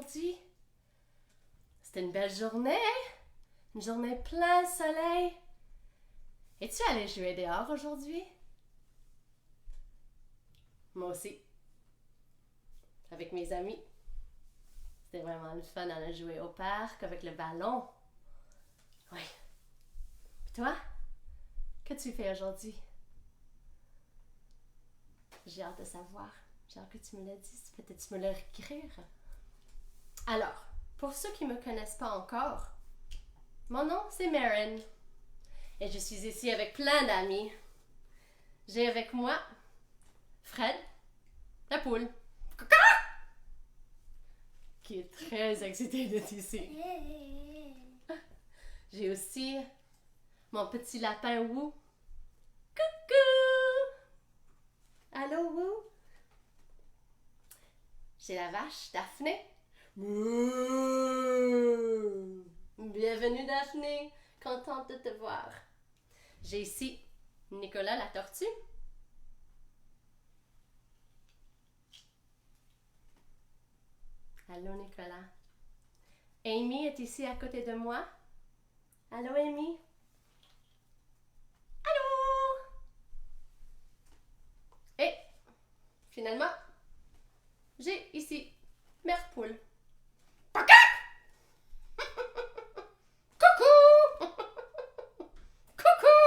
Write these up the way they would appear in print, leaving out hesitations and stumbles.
aujourd'hui? C'était une belle journée, hein? Une journée plein soleil. Es-tu allé jouer dehors aujourd'hui? Moi aussi. Avec mes amis. C'était vraiment le fun d'aller jouer au parc avec le ballon. Oui. Puis toi? Qu'as-tu fait aujourd'hui? J'ai hâte de savoir. J'ai hâte que tu me le dises. Peut-être tu me le écrire. Alors, pour ceux qui ne me connaissent pas encore, mon nom c'est Marin. Et je suis ici avec plein d'amis. J'ai avec moi Fred, la poule, qui est très excité d'être ici. J'ai aussi mon petit lapin Woo. Coucou! Allô Woo? J'ai la vache Daphné. Mouh! Bienvenue Daphné, contente de te voir. J'ai ici Nicolas la tortue. Allô Nicolas. Amy est ici à côté de moi. Allô Amy. Allô. Et finalement, j'ai ici Mère Poule. Coucou. Coucou.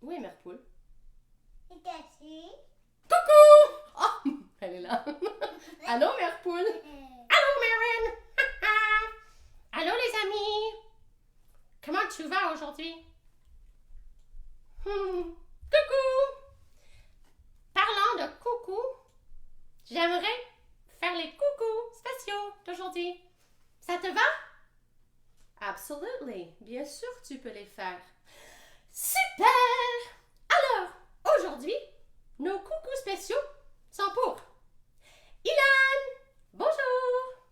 Où est Mère Poule? Coucou! Oh, elle est là. Allô, Mère Poule? Allô, Marin? Allô, les amis? Comment tu vas aujourd'hui? Coucou! Parlant de coucou, j'aimerais faire les coucous spéciaux d'aujourd'hui. Ça te va? Absolutely. Bien sûr, tu peux les faire. Super! Alors, aujourd'hui, nos coucous spéciaux sont pour Ilan, bonjour,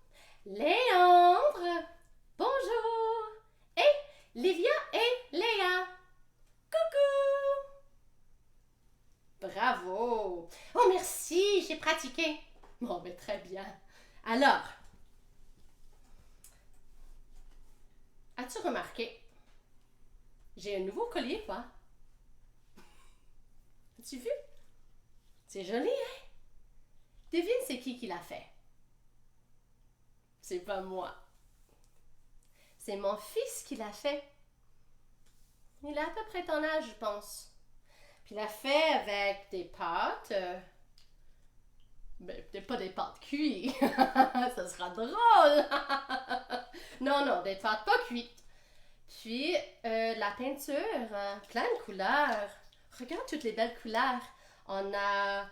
Léandre, bonjour, et Livia et Léa, coucou. Bravo. Oh, merci, j'ai pratiqué. Bon, mais très bien. Alors, as-tu remarqué? J'ai un nouveau collier, quoi. As-tu vu? C'est joli, hein? Devine c'est qui l'a fait. C'est pas moi. C'est mon fils qui l'a fait. Il a à peu près ton âge, je pense. Puis il l'a fait avec des pâtes. Peut-être pas des pâtes cuites. Ça sera drôle. Non, des pâtes pas cuites. Puis la peinture, plein de couleurs. Regarde toutes les belles couleurs. On a...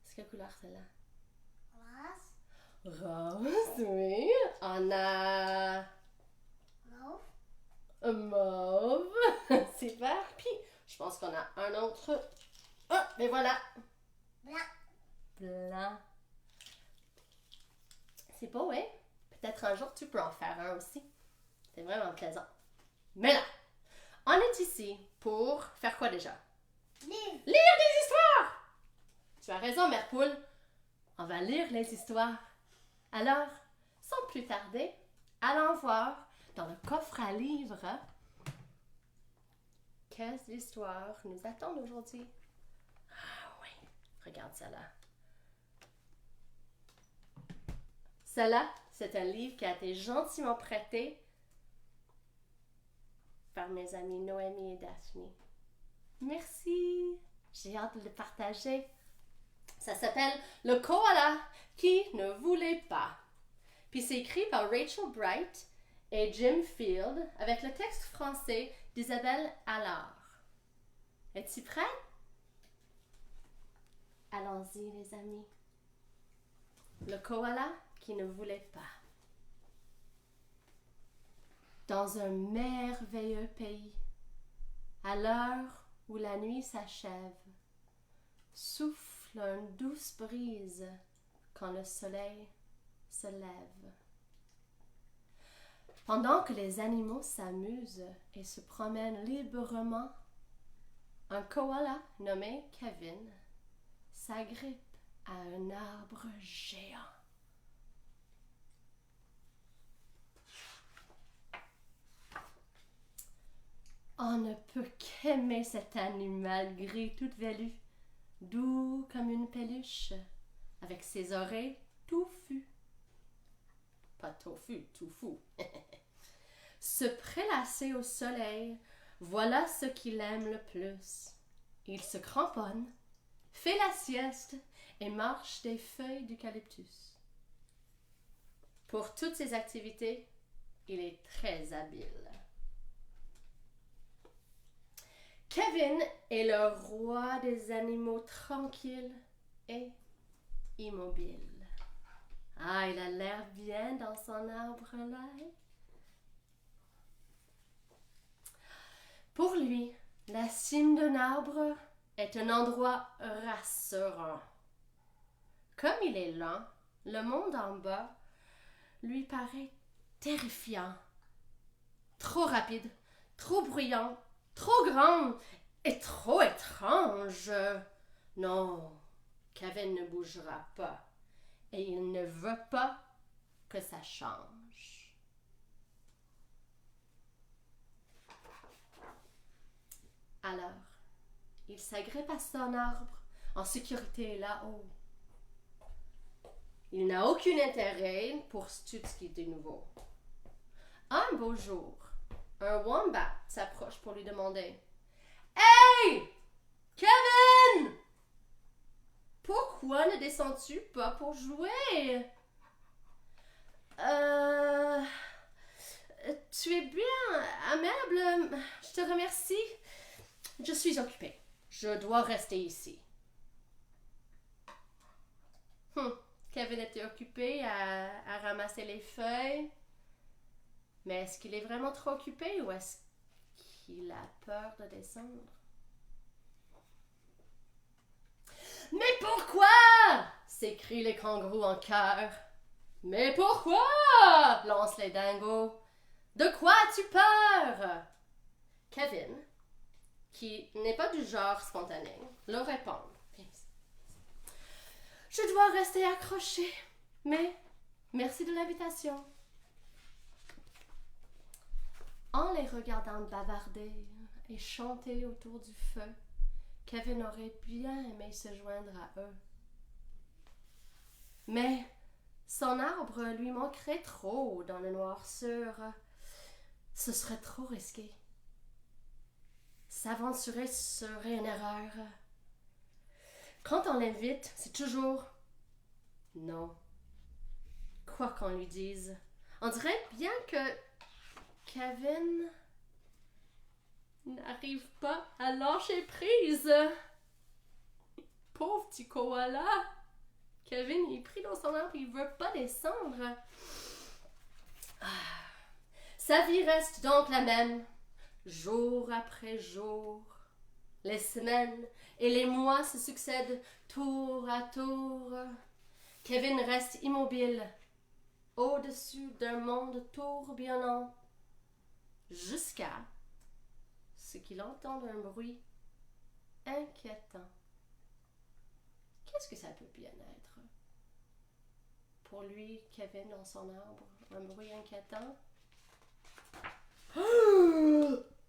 C'est quelle couleur celle-là? Rose, oui. On a... Mauve. Super. Puis, je pense qu'on a un autre. Oh, mais voilà. Blanc. C'est beau, hein? Peut-être un jour, tu peux en faire un aussi. C'est vraiment plaisant. Mais là, on est ici pour faire quoi déjà? Lire des histoires! Tu as raison, Mère Poule. On va lire les histoires. Alors, sans plus tarder, allons voir dans le coffre à livres quelles histoires nous attendent aujourd'hui. Ah oui, regarde ça là. Cela, c'est un livre qui a été gentiment prêté par mes amis Noémie et Daphné. Merci, j'ai hâte de le partager. Ça s'appelle Le koala qui ne voulait pas. Puis c'est écrit par Rachel Bright et Jim Field avec le texte français d'Isabelle Allard. Es-tu prêt? Allons-y, les amis. Le koala qui ne voulait pas. Dans un merveilleux pays, à l'heure où la nuit s'achève, souffle une douce brise quand le soleil se lève. Pendant que les animaux s'amusent et se promènent librement, un koala nommé Kevin s'agrippe à un arbre géant. On ne peut qu'aimer cet animal gris tout velu, doux comme une peluche, avec ses oreilles touffues. Pas tofu, toufou. Se prélasser au soleil, voilà ce qu'il aime le plus. Il se cramponne, fait la sieste et marche des feuilles d'eucalyptus. Pour toutes ces activités, il est très habile. Kevin est le roi des animaux tranquilles et immobiles. Ah, il a l'air bien dans son arbre-là. Pour lui, la cime d'un arbre est un endroit rassurant. Comme il est lent, le monde en bas lui paraît terrifiant. Trop rapide, trop bruyant, trop grand et trop étrange. Non, Kevin ne bougera pas et il ne veut pas que ça change. Alors, il s'agrippe à son arbre en sécurité là-haut. Il n'a aucun intérêt pour tout ce qui est de nouveau. Un beau jour, un wombat s'approche pour lui demander « Hey! Kevin! Pourquoi ne descends-tu pas pour jouer? » Tu es bien aimable, je te remercie. Je suis occupée. Je dois rester ici. Kevin était occupé à ramasser les feuilles. Mais est-ce qu'il est vraiment trop occupé ou est-ce qu'il a peur de descendre? Mais pourquoi? S'écrient les kangourous en chœur. Mais pourquoi? Lancent les dingos. De quoi as-tu peur? Kevin, qui n'est pas du genre spontané, leur répond. Je dois rester accroché, mais merci de l'invitation. En les regardant bavarder et chanter autour du feu, Kevin aurait bien aimé se joindre à eux. Mais son arbre lui manquerait trop dans le noirceur. Ce serait trop risqué. S'aventurer serait une erreur. Quand on l'invite, c'est toujours non. Quoi qu'on lui dise, on dirait bien que Kevin n'arrive pas à lâcher prise. Pauvre petit koala. Kevin est pris dans son arbre, il veut pas descendre. Sa vie reste donc la même, jour après jour. Les semaines et les mois se succèdent tour à tour. Kevin reste immobile, au-dessus d'un monde tourbillonnant, jusqu'à ce qu'il entende un bruit inquiétant. Qu'est-ce que ça peut bien être? Pour lui, Kevin dans son arbre, un bruit inquiétant.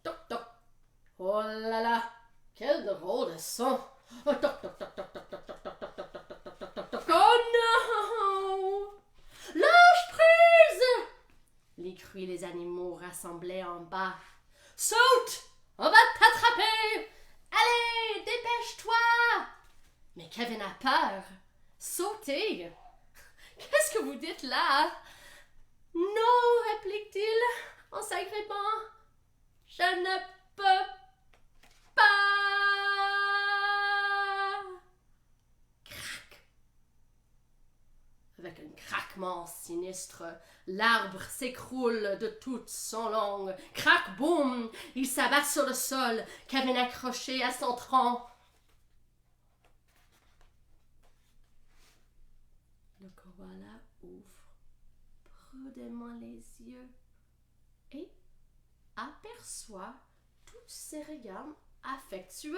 Toc toc! Oh là là! Quel drôle de son! Oh, toc toc toc toc toc toc toc toc toc toc toc toc toc toc toc! Oh non! Lâche prise! Les crient les animaux rassemblés en bas. Saute! On va t'attraper! Allez, dépêche-toi! Mais Kevin a peur. Sauter? Qu'est-ce que vous dites là? Non, réplique-t-il en s'agrippant. Je ne peux pas. Crac! Avec un craquement sinistre, l'arbre s'écroule de toute son long. Crac, boum! Il s'abat sur le sol, Kevin accroché à son tronc. Le koala ouvre prudemment les yeux et aperçoit tous ses regards affectueux.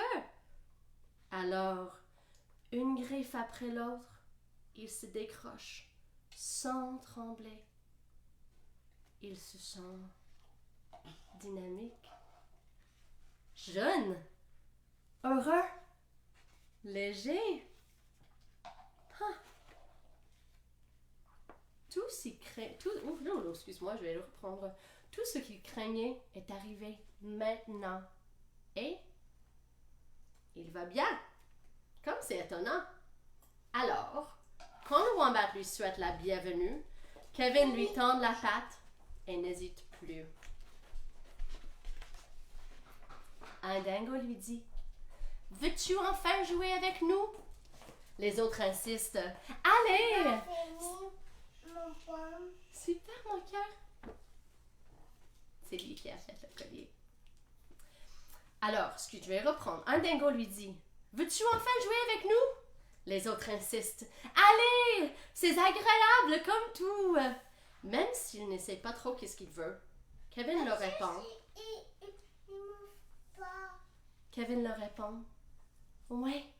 Alors, Une griffe après l'autre, il se décroche sans trembler. Il se sent dynamique, jeune, heureux, léger. Ah. Tout excuse-moi, je vais le reprendre. Tout ce qu'il craignait est arrivé maintenant. Et il va bien. Comme c'est étonnant. Alors, quand le wombat lui souhaite la bienvenue, Kevin lui tend la patte et n'hésite plus. Un dingo lui dit « Veux-tu enfin jouer avec nous? » Les autres insistent « Allez! » Super, mon cœur. C'est lui qui a fait le collier. Alors, je vais reprendre. Un dingo lui dit « Veux-tu enfin jouer avec nous? » Les autres insistent « Allez! C'est agréable comme tout! » Même s'il ne sait pas trop qu'est-ce qu'il veut, Kevin leur répond. Kevin leur répond « Ouais,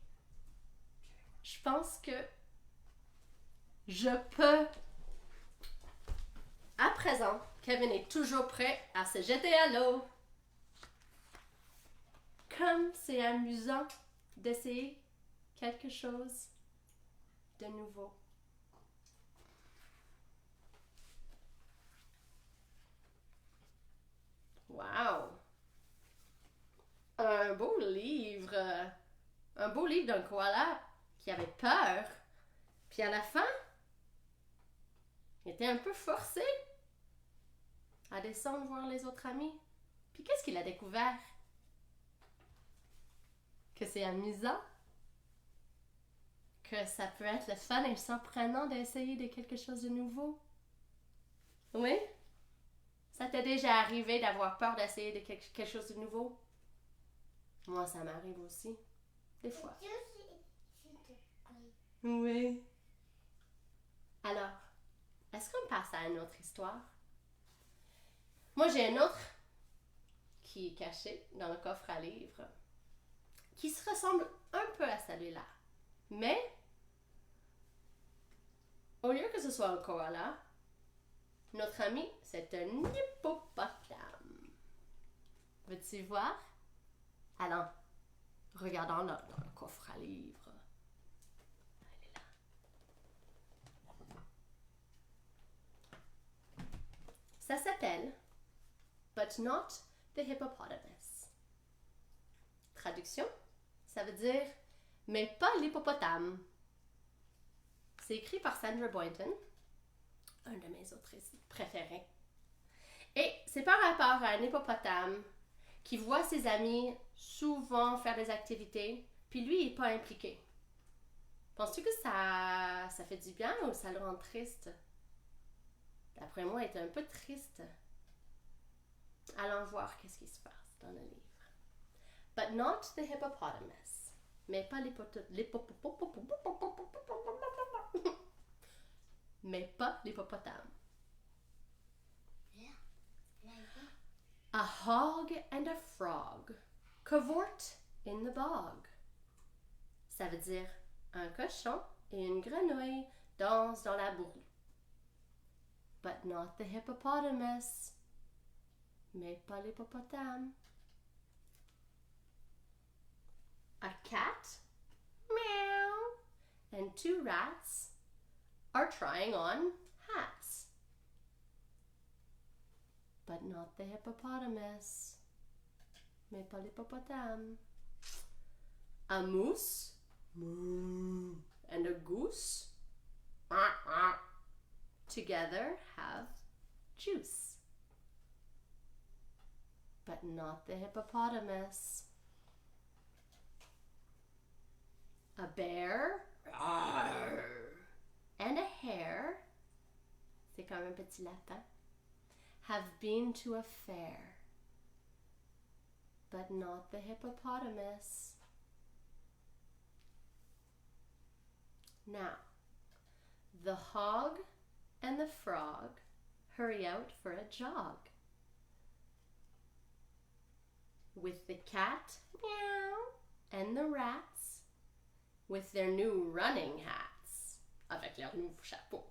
je pense que je peux. » À présent, Kevin est toujours prêt à se jeter à l'eau. Comme c'est amusant d'essayer quelque chose de nouveau. Wow! Un beau livre. Un beau livre d'un koala qui avait peur. Puis à la fin, il était un peu forcé à descendre voir les autres amis. Puis qu'est-ce qu'il a découvert? Que c'est amusant. Que ça peut être le fun et surprenant d'essayer de quelque chose de nouveau. Oui? Ça t'est déjà arrivé d'avoir peur d'essayer de quelque chose de nouveau? Moi, ça m'arrive aussi. Des fois. Oui. Alors, est-ce qu'on passe à une autre histoire? Moi, j'ai une autre qui est cachée dans le coffre à livres qui se ressemble un peu à celui-là. Mais, au lieu que ce soit un koala, notre ami, c'est un hippopotame. Veux-tu voir? Allons, regardons dans le coffre à livres. Elle est là. Ça s'appelle But Not the Hippopotamus. Traduction, ça veut dire mais pas l'hippopotame. C'est écrit par Sandra Boynton, un de mes autrices préférées. Et c'est par rapport à un hippopotame qui voit ses amis souvent faire des activités, puis lui, il n'est pas impliqué. Penses-tu que ça fait du bien ou ça le rend triste? D'après moi, il est un peu triste. Allons voir qu'est-ce qui se passe dans le livre. But not the hippopotamus. Mais pas mais pas l'hippopotame. A hog and a frog cavort in the bog. Ça veut dire un cochon et une grenouille dansent dans la boue. But not the hippopotamus. Mais pas l'hippopotame. A cat, meow, and two rats are trying on hats. But not the hippopotamus. Mais pas l'hippopotame. A moose, moo, and a goose, together have juice. But not the hippopotamus. A bear, and a hare, c'est comme un petit lapin, have been to a fair. But not the hippopotamus. Now, the hog and the frog hurry out for a jog. With the cat, meow, and the rats, with their new running hats, avec leurs nouveaux chapeaux.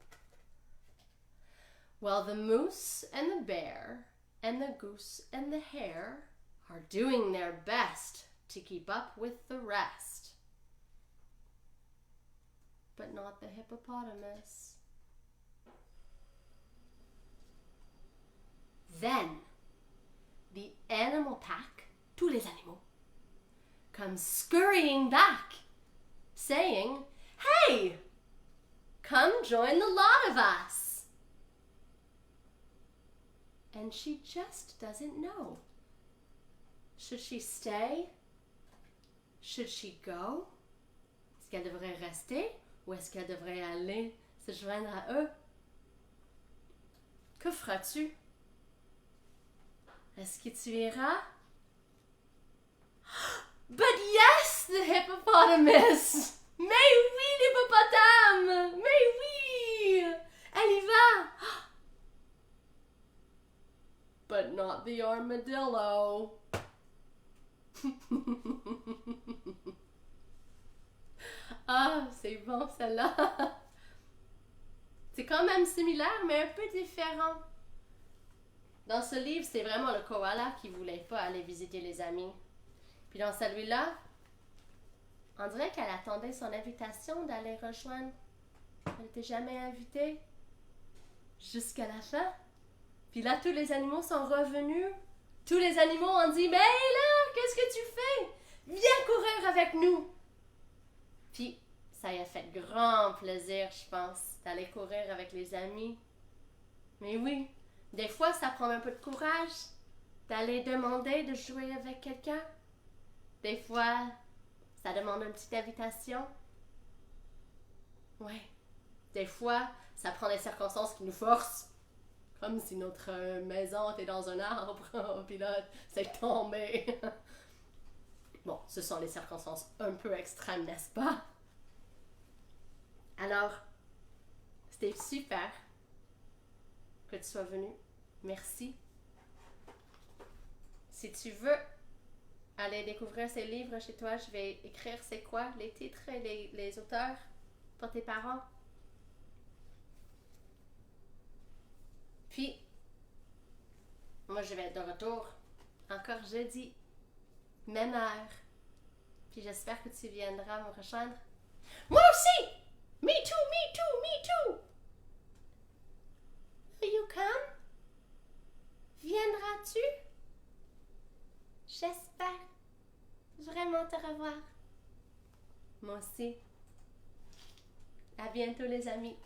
Well, the moose and the bear and the goose and the hare are doing their best to keep up with the rest. But not the hippopotamus. Then, the animal pack, tous les animaux, come scurrying back, saying, "Hey, come join the lot of us." And she just doesn't know. Should she stay? Should she go? Est-ce qu'elle devrait rester ou est-ce qu'elle devrait aller se joindre à eux? Que feras-tu? Est-ce que tu iras? But yes, the hippopotamus! Mais oui, l'hippopotame! Mais oui! Elle y va! But not the armadillo. Ah, c'est bon celle-là. C'est quand même similaire, mais un peu différent. Dans ce livre, c'est vraiment le koala qui voulait pas aller visiter les amis. Puis dans celui-là, on dirait qu'elle attendait son invitation d'aller rejoindre. Elle n'était jamais invitée. Jusqu'à la fin. Puis là, tous les animaux sont revenus. Tous les animaux ont dit, mais là, qu'est-ce que tu fais? Viens courir avec nous. Puis, ça y a fait grand plaisir, je pense, d'aller courir avec les amis. Mais oui, des fois, ça prend un peu de courage d'aller demander de jouer avec quelqu'un. Des fois, ça demande une petite invitation. Ouais. Des fois, ça prend des circonstances qui nous forcent. Comme si notre maison était dans un arbre, puis là, c'est tombé. Bon, ce sont les circonstances un peu extrêmes, n'est-ce pas? Alors, c'était super que tu sois venu. Merci. Si tu veux aller découvrir ces livres chez toi, je vais écrire c'est quoi, les titres et les auteurs pour tes parents. Puis, moi, je vais être de retour encore jeudi, même heure. Puis j'espère que tu viendras me rejoindre. Moi aussi! Me too, me too, me too! Will you come? Viendras-tu? J'espère vraiment te revoir. Moi aussi. À bientôt les amis.